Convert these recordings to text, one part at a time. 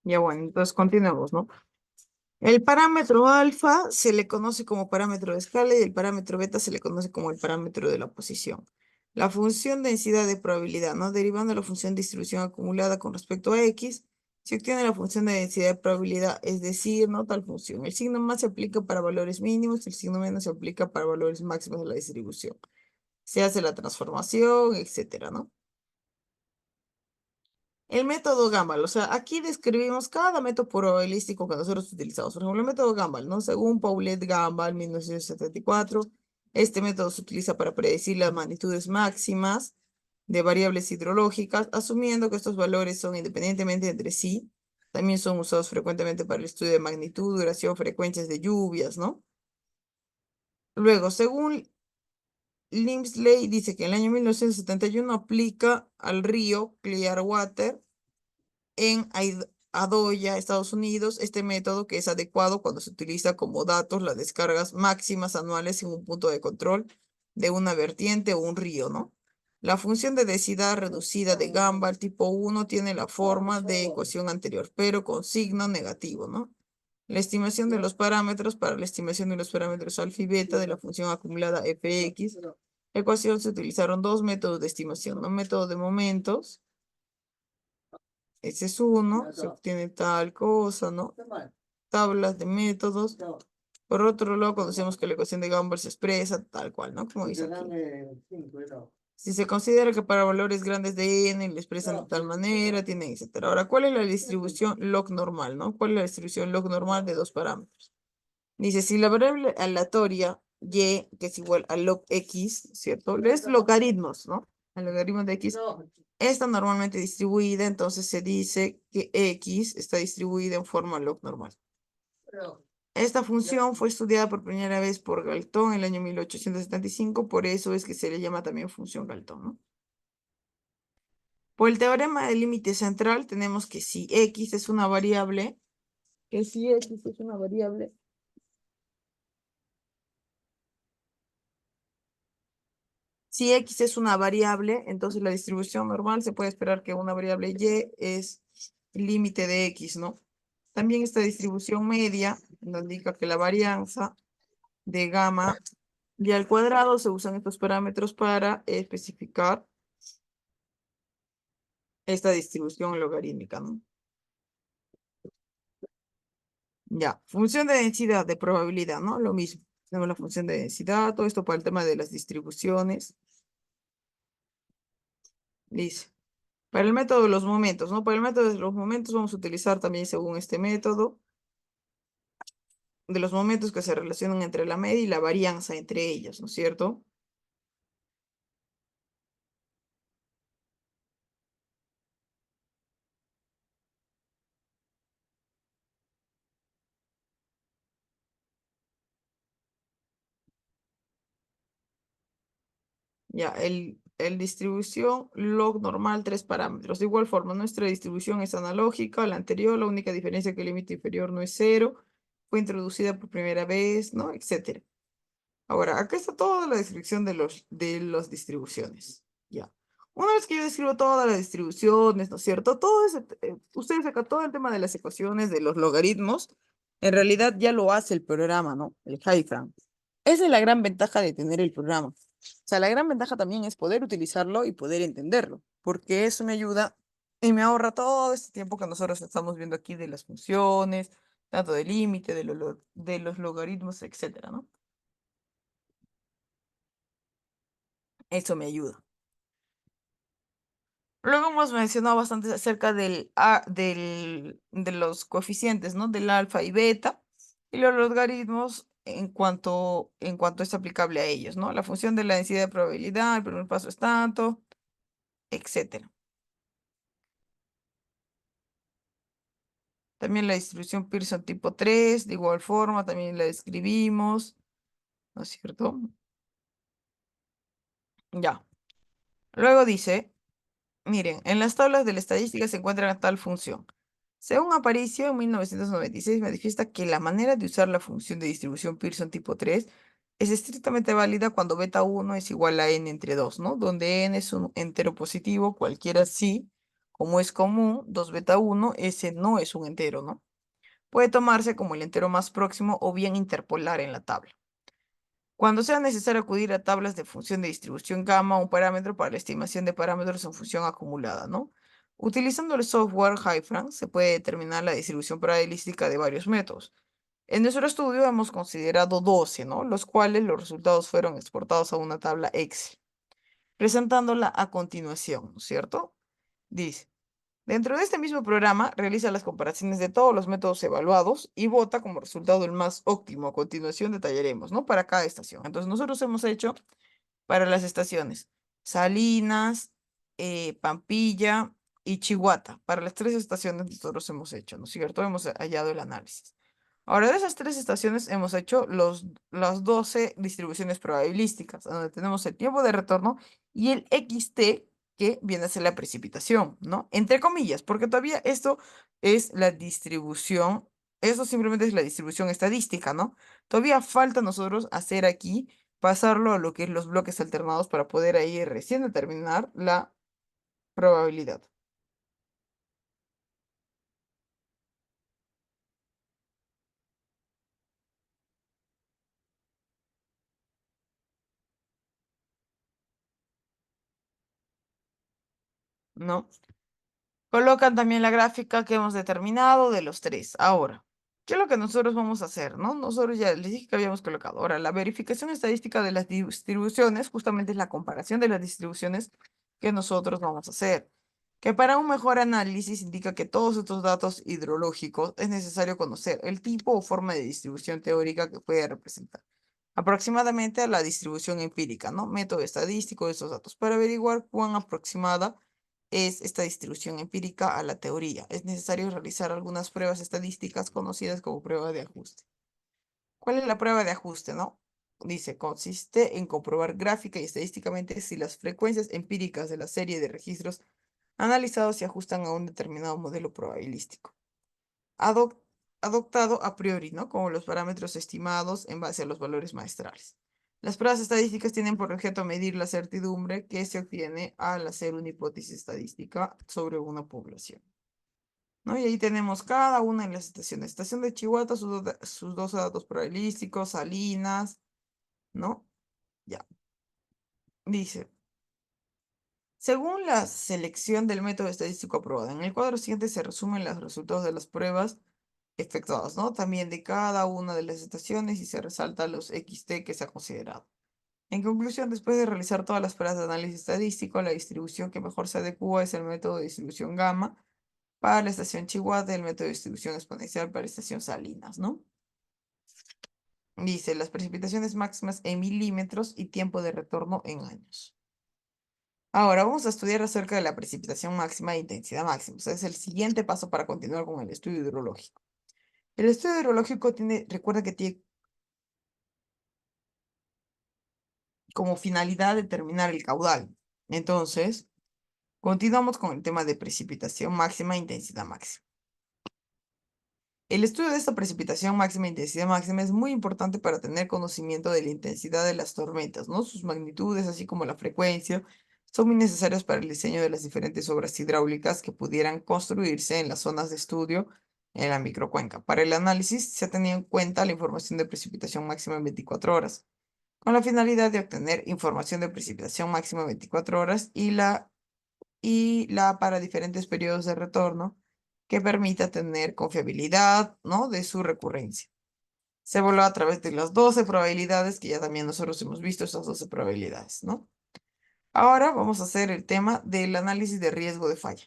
Ya bueno, entonces continuemos, ¿no? El parámetro alfa se le conoce como parámetro de escala y el parámetro beta se le conoce como el parámetro de la posición. La función densidad de probabilidad, ¿no? Derivando de la función distribución acumulada con respecto a X, se obtiene la función de densidad de probabilidad, es decir, ¿no? Tal función. El signo más se aplica para valores mínimos, el signo menos se aplica para valores máximos de la distribución. Se hace la transformación, etcétera, ¿no? El método Gumbel, o sea, aquí describimos cada método probabilístico que nosotros utilizamos. Por ejemplo, el método Gumbel, ¿no? Según Paulette Gumbel, 1974, este método se utiliza para predecir las magnitudes máximas de variables hidrológicas, asumiendo que estos valores son independientemente entre sí. También son usados frecuentemente para el estudio de magnitud, duración, frecuencias de lluvias, ¿no? Luego, según Lindsley, dice que en el año 1971 aplica al río Clearwater en Adoya, Estados Unidos, este método que es adecuado cuando se utiliza como datos las descargas máximas anuales en un punto de control de una vertiente o un río, ¿no? La función de densidad reducida de Gumbel tipo 1 tiene la forma de ecuación anterior, pero con signo negativo, ¿no? La estimación de los parámetros para la estimación de los parámetros alfa y beta de la función acumulada fx. Ecuación se utilizaron dos métodos de estimación, ¿no? Método de momentos. Ese es uno, se obtiene tal cosa, ¿no? Tablas de métodos. Por otro lado, conocemos que la ecuación de Gumbel se expresa tal cual, ¿no? Como dice aquí. Si se considera que para valores grandes de n le expresan de tal manera, tiene, etcétera. Ahora, ¿cuál es la distribución log normal, no? ¿Cuál es la distribución log normal de dos parámetros? Dice, si la variable aleatoria y, que es igual a log x, ¿cierto? Es logaritmos, ¿no? El logaritmo de x está normalmente distribuida, entonces se dice que x está distribuida en forma log normal. Esta función fue estudiada por primera vez por Galton en el año 1875, por eso es que se le llama también función Galton, ¿no? Por el teorema del límite central tenemos que si x es una variable, si x es una variable, entonces la distribución normal se puede esperar que una variable y es el límite de x, ¿no? También esta distribución media nos indica que la varianza de gamma y al cuadrado se usan estos parámetros para especificar esta distribución logarítmica, ¿no? Ya, función de densidad de probabilidad, ¿no? Lo mismo. Tenemos la función de densidad, todo esto para el tema de las distribuciones. Dice. Para el método de los momentos, ¿no? Para el método de los momentos vamos a utilizar también según este método de los momentos que se relacionan entre la media y la varianza entre ellos, ¿no es cierto? Ya, el distribución log normal, tres parámetros. De igual forma, nuestra distribución es analógica a la anterior, la única diferencia es que el límite inferior no es cero, fue introducida por primera vez, ¿no? Etcétera. Ahora, acá está toda la descripción de las distribuciones. Ya. Una vez que yo describo todas las distribuciones, ¿no es cierto? Todo ese, ustedes acá, todo el tema de las ecuaciones, de los logaritmos, en realidad ya lo hace el programa, ¿no? El Highfran. Esa es la gran ventaja de tener el programa. O sea, la gran ventaja también es poder utilizarlo y poder entenderlo, porque eso me ayuda y me ahorra todo este tiempo que nosotros estamos viendo aquí de las funciones, tanto del límite, de los logaritmos, etcétera, ¿no? Eso me ayuda. Luego hemos mencionado bastante acerca de los coeficientes, ¿no? Del alfa y beta y los logaritmos en cuanto es aplicable a ellos, ¿no? La función de la densidad de probabilidad, el primer paso es tanto, etcétera. También la distribución Pearson tipo 3 de igual forma, también la describimos, ¿no es cierto? Ya. Luego dice, miren, en las tablas de la estadística se encuentra tal función. Según Aparicio, en 1996 manifiesta que la manera de usar la función de distribución Pearson tipo 3 es estrictamente válida cuando beta 1 es igual a n entre 2, ¿no? Donde n es un entero positivo, cualquiera sí, Como es común, 2 beta 1, ese no es un entero, ¿no? Puede tomarse como el entero más próximo o bien interpolar en la tabla. Cuando sea necesario acudir a tablas de función de distribución gamma, un parámetro para la estimación de parámetros en función acumulada, ¿no? Utilizando el software HiFran se puede determinar la distribución probabilística de varios métodos. En nuestro estudio hemos considerado 12, ¿no? Los cuales los resultados fueron exportados a una tabla Excel, presentándola a continuación, ¿no es cierto? Dice, dentro de este mismo programa realiza las comparaciones de todos los métodos evaluados y vota como resultado el más óptimo. A continuación detallaremos, ¿no? Para cada estación. Entonces nosotros hemos hecho para las estaciones Salinas, Pampilla y Chihuahua. Para las tres estaciones nosotros hemos hecho, ¿no es cierto? Hemos hallado el análisis. Ahora, de esas tres estaciones hemos hecho las 12 distribuciones probabilísticas, donde tenemos el tiempo de retorno y el XT, que viene a ser la precipitación, ¿no? Entre comillas, porque todavía esto es la distribución, eso simplemente es la distribución estadística, ¿no? Todavía falta nosotros hacer aquí, pasarlo a lo que es los bloques alternados para poder ahí recién determinar la probabilidad, ¿no? Colocan también la gráfica que hemos determinado de los tres. Ahora, ¿qué es lo que nosotros vamos a hacer, no? Nosotros ya les dije que habíamos colocado. Ahora, la verificación estadística de las distribuciones, justamente es la comparación de las distribuciones que nosotros vamos a hacer. Que para un mejor análisis indica que todos estos datos hidrológicos es necesario conocer el tipo o forma de distribución teórica que puede representar. Aproximadamente a la distribución empírica, ¿no? Método estadístico de estos datos para averiguar cuán aproximada es esta distribución empírica a la teoría. Es necesario realizar algunas pruebas estadísticas conocidas como prueba de ajuste. ¿Cuál es la prueba de ajuste, no? Dice, consiste en comprobar gráfica y estadísticamente si las frecuencias empíricas de la serie de registros analizados se ajustan a un determinado modelo probabilístico. Adoc- Adoptado a priori, ¿no? Como los parámetros estimados en base a los valores maestrales. Las pruebas estadísticas tienen por objeto medir la certidumbre que se obtiene al hacer una hipótesis estadística sobre una población, ¿no? Y ahí tenemos cada una de las estaciones. Estación de Chihuahua, sus 12 datos probabilísticos, Salinas, ¿no? Ya. Dice, según la selección del método estadístico aprobado, en el cuadro siguiente se resumen los resultados de las pruebas efectuadas, ¿no? También de cada una de las estaciones y se resalta los XT que se ha considerado. En conclusión, después de realizar todas las pruebas de análisis estadístico, la distribución que mejor se adecua es el método de distribución gamma para la estación Chihuahua y el método de distribución exponencial para la estación Salinas, ¿no? Dice las precipitaciones máximas en milímetros y tiempo de retorno en años. Ahora vamos a estudiar acerca de la precipitación máxima e intensidad máxima. O sea, es el siguiente paso para continuar con el estudio hidrológico. El estudio hidrológico tiene, recuerda que tiene como finalidad determinar el caudal. Entonces, continuamos con el tema de precipitación máxima e intensidad máxima. El estudio de esta precipitación máxima e intensidad máxima es muy importante para tener conocimiento de la intensidad de las tormentas, ¿no? Sus magnitudes, así como la frecuencia, son muy necesarios para el diseño de las diferentes obras hidráulicas que pudieran construirse en las zonas de estudio en la microcuenca. Para el análisis se ha tenido en cuenta la información de precipitación máxima en 24 horas, con la finalidad de obtener información de precipitación máxima en 24 horas y la para diferentes periodos de retorno que permita tener confiabilidad, ¿no? De su recurrencia. Se evalúa a través de las 12 probabilidades, que ya también nosotros hemos visto esas 12 probabilidades, ¿no? Ahora vamos a hacer el tema del análisis de riesgo de falla.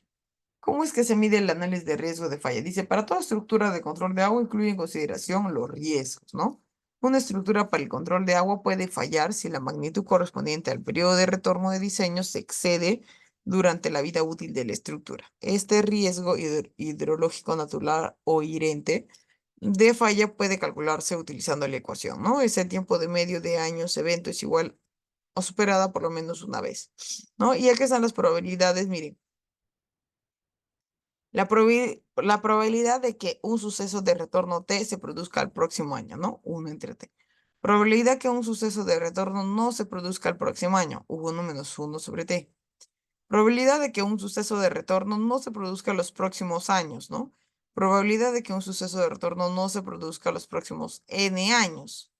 ¿Cómo es que se mide el análisis de riesgo de falla? Dice, para toda estructura de control de agua incluye en consideración los riesgos, ¿no? Una estructura para el control de agua puede fallar si la magnitud correspondiente al periodo de retorno de diseño se excede durante la vida útil de la estructura. Este riesgo hidrológico natural o inherente de falla puede calcularse utilizando la ecuación, ¿no? Ese tiempo de medio de años evento es igual o superada por lo menos una vez, ¿no? Y aquí están las probabilidades, miren. La probabilidad de que un suceso de retorno T se produzca el próximo año, ¿no? 1 entre T. Probabilidad que un suceso de retorno no se produzca el próximo año, 1 menos 1 sobre T. Probabilidad de que un suceso de retorno no se produzca en los próximos años, ¿no? Probabilidad de que un suceso de retorno no se produzca en los próximos N años.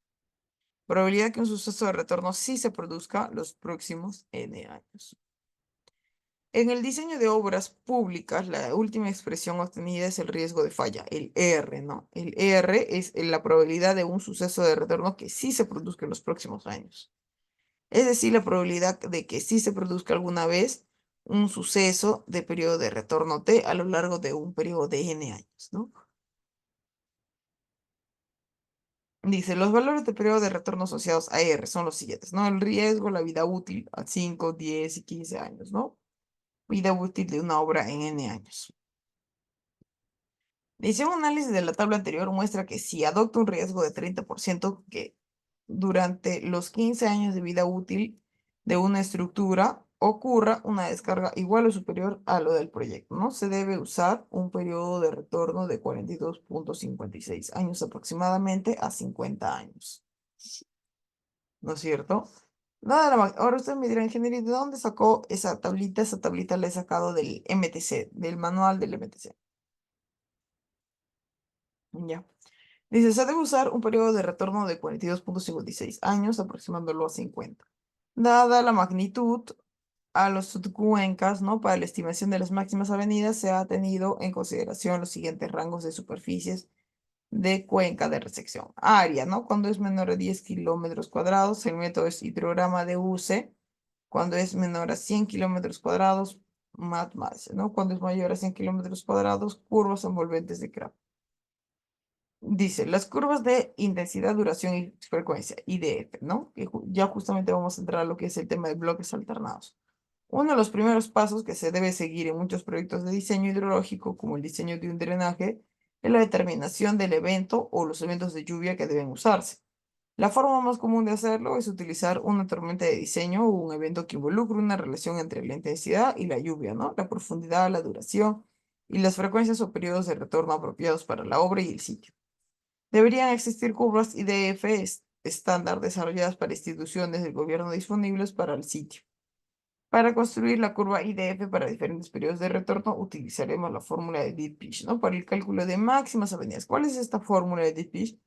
Probabilidad que un suceso de retorno sí se produzca los próximos N años. En el diseño de obras públicas, la última expresión obtenida es el riesgo de falla, el R, ¿no? El R es la probabilidad de un suceso de retorno que sí se produzca en los próximos años. Es decir, la probabilidad de que sí se produzca alguna vez un suceso de periodo de retorno T a lo largo de un periodo de N años, ¿no? Dice, los valores de periodo de retorno asociados a R son los siguientes, ¿no? El riesgo, la vida útil a 5, 10 y 15 años, ¿no? Vida útil de una obra en N años. Dice, un análisis de la tabla anterior muestra que si adopta un riesgo de 30% que durante los 15 años de vida útil de una estructura ocurra una descarga igual o superior a lo del proyecto, ¿no? Se debe usar un periodo de retorno de 42,56 años aproximadamente a 50 años, ¿no es cierto? Ahora ustedes me dirán, ingeniero, ¿de dónde sacó esa tablita? Esa tablita la he sacado del MTC, del manual del MTC. Ya. Dice, se debe usar un periodo de retorno de 42,56 años, aproximándolo a 50. Dada la magnitud a los subcuencas, ¿no? Para la estimación de las máximas avenidas se ha tenido en consideración los siguientes rangos de superficies de cuenca de resección. Área, ¿no? Cuando es menor a 10 kilómetros cuadrados, el método es hidrograma de UCE. Cuando es menor a 100 kilómetros cuadrados, MATMAS, ¿no? Cuando es mayor a 100 kilómetros cuadrados, curvas envolventes de Kraft. Dice, las curvas de intensidad, duración y frecuencia, IDF, ¿no? Que ya justamente vamos a entrar a lo que es el tema de bloques alternados. Uno de los primeros pasos que se debe seguir en muchos proyectos de diseño hidrológico, como el diseño de un drenaje, es la determinación del evento o los eventos de lluvia que deben usarse. La forma más común de hacerlo es utilizar una tormenta de diseño o un evento que involucre una relación entre la intensidad y la lluvia, ¿no? La profundidad, la duración y las frecuencias o periodos de retorno apropiados para la obra y el sitio. Deberían existir curvas IDF estándar desarrolladas para instituciones del gobierno disponibles para el sitio. Para construir la curva IDF para diferentes periodos de retorno, utilizaremos la fórmula de Dietrich, ¿no? Para el cálculo de máximas avenidas. ¿Cuál es esta fórmula de Dietrich?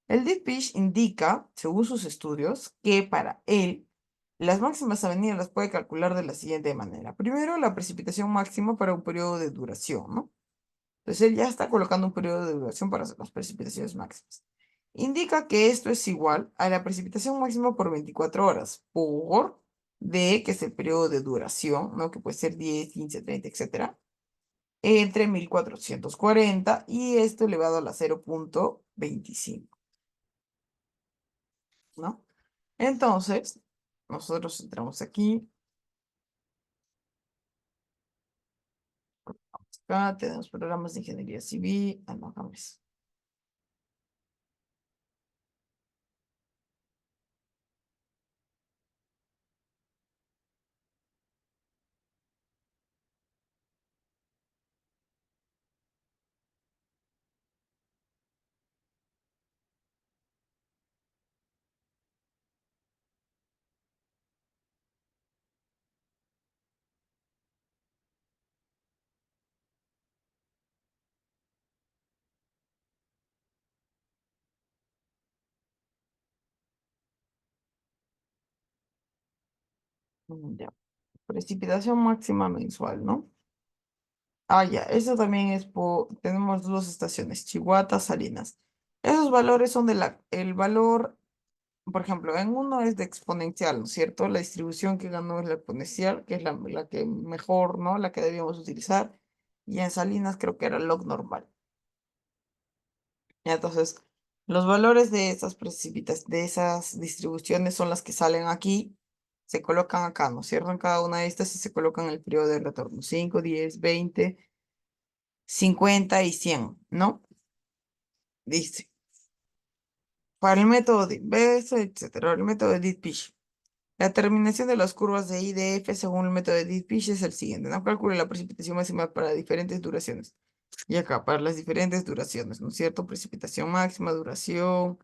El Dietrich indica, según sus estudios, que para él las máximas avenidas las puede calcular de la siguiente manera. Primero, la precipitación máxima para un periodo de duración, ¿no? Entonces él ya está colocando un periodo de duración para las precipitaciones máximas. Indica que esto es igual a la precipitación máxima por 24 horas por D, que es el periodo de duración, ¿no? Que puede ser 10, 15, 30, etcétera, entre 1440 y esto elevado a la 0,25, ¿no? Entonces, nosotros entramos aquí, acá tenemos programas de ingeniería civil, no, James. Ya. Precipitación máxima mensual, ¿no? Ah, ya, eso también es tenemos dos estaciones, Chihuahua, Salinas. Esos valores son el valor, por ejemplo, en uno es de exponencial, ¿no es cierto? La distribución que ganó es la exponencial, que es la que mejor, ¿no? La que debíamos utilizar. Y en Salinas creo que era log normal. Ya, entonces, los valores de de esas distribuciones son las que salen aquí, se colocan acá, ¿no es cierto? En cada una de estas y se colocan el periodo de retorno, 5, 10, 20, 50 y 100, ¿no? Dice, para el método de inversa, etcétera, el método de Dietrich. La terminación de las curvas de I de F según el método de Dietrich es el siguiente, ¿no? Calcule la precipitación máxima para diferentes duraciones. Y acá, para las diferentes duraciones, ¿no es cierto? Precipitación máxima, duración,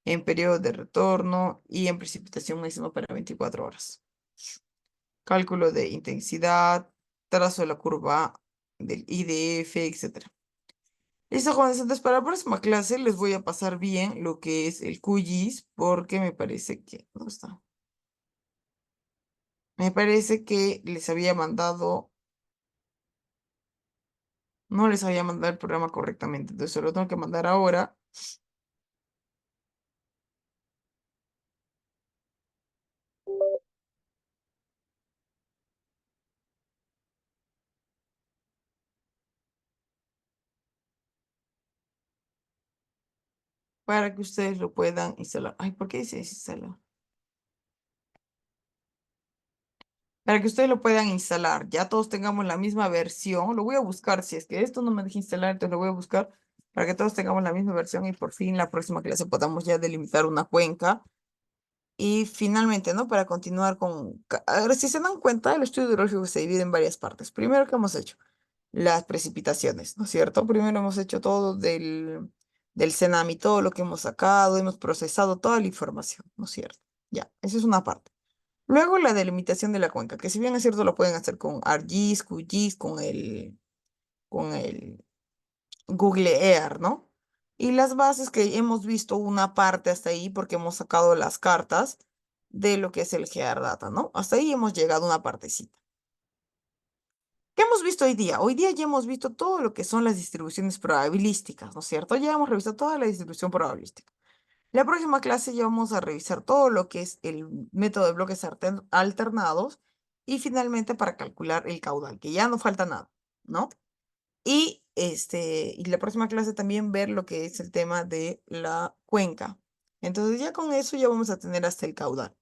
en periodo de retorno y en precipitación máxima para 24 horas. cálculo de intensidad, trazo de la curva del IDF, etcétera. Listo, jóvenes, entonces para la próxima clase les voy a pasar bien lo que es el QGIS, porque me parece que, ¿dónde está? Me parece que les había mandado, no les había mandado el programa correctamente, entonces se lo tengo que mandar ahora para que ustedes lo puedan instalar. Ay, ¿por qué dice instalar? Para que ustedes lo puedan instalar, ya todos tengamos la misma versión. Lo voy a buscar, si es que esto no me deja instalar, entonces lo voy a buscar para que todos tengamos la misma versión y por fin la próxima clase podamos ya delimitar una cuenca. Y finalmente, ¿no? Para continuar con, ahora si se dan cuenta, el estudio hidrológico se divide en varias partes. Primero, ¿qué hemos hecho? Las precipitaciones, ¿no es cierto? Primero hemos hecho todo del Cenami, todo lo que hemos sacado, hemos procesado toda la información, ¿no es cierto? Ya, esa es una parte. Luego la delimitación de la cuenca, que si bien es cierto lo pueden hacer con ArcGIS, QGIS, con el Google Earth, ¿no? Y las bases que hemos visto una parte hasta ahí porque hemos sacado las cartas de lo que es el Geodata, ¿no? Hasta ahí hemos llegado a una partecita. ¿Qué hemos visto hoy día? Hoy día ya hemos visto todo lo que son las distribuciones probabilísticas, ¿no es cierto? Ya hemos revisado toda la distribución probabilística. La próxima clase ya vamos a revisar todo lo que es el método de bloques alternados y finalmente para calcular el caudal, que ya no falta nada, ¿no? Y la próxima clase también ver lo que es el tema de la cuenca. Entonces ya con eso ya vamos a tener hasta el caudal.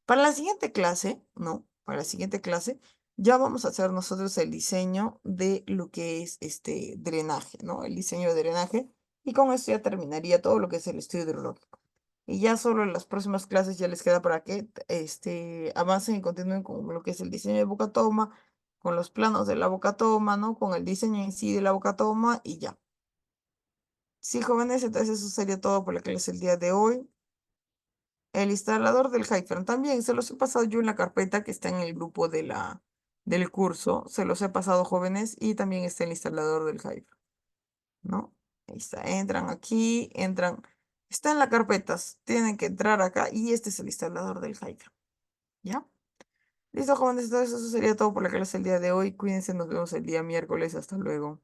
Para la siguiente clase, ¿no? Para la siguiente clase ya vamos a hacer nosotros el diseño de lo que es este drenaje, ¿no? El diseño de drenaje. Y con esto ya terminaría todo lo que es el estudio hidrológico. Y ya solo en las próximas clases ya les queda para que avancen y continúen con lo que es el diseño de Bocatoma, con los planos de la Bocatoma, ¿no? Con el diseño en sí de la Bocatoma y ya. Sí, jóvenes, entonces eso sería todo por la clase el día de hoy. El instalador del Hypern también se los he pasado yo en la carpeta que está en el grupo del curso. Se los he pasado, jóvenes, y también está el instalador del Hypern, ¿no? Ahí está, entran aquí, entran. Está en la carpeta, tienen que entrar acá y este es el instalador del Hypern, ¿ya? Listo, jóvenes, entonces eso sería todo por la clase el día de hoy. Cuídense, nos vemos el día miércoles. Hasta luego.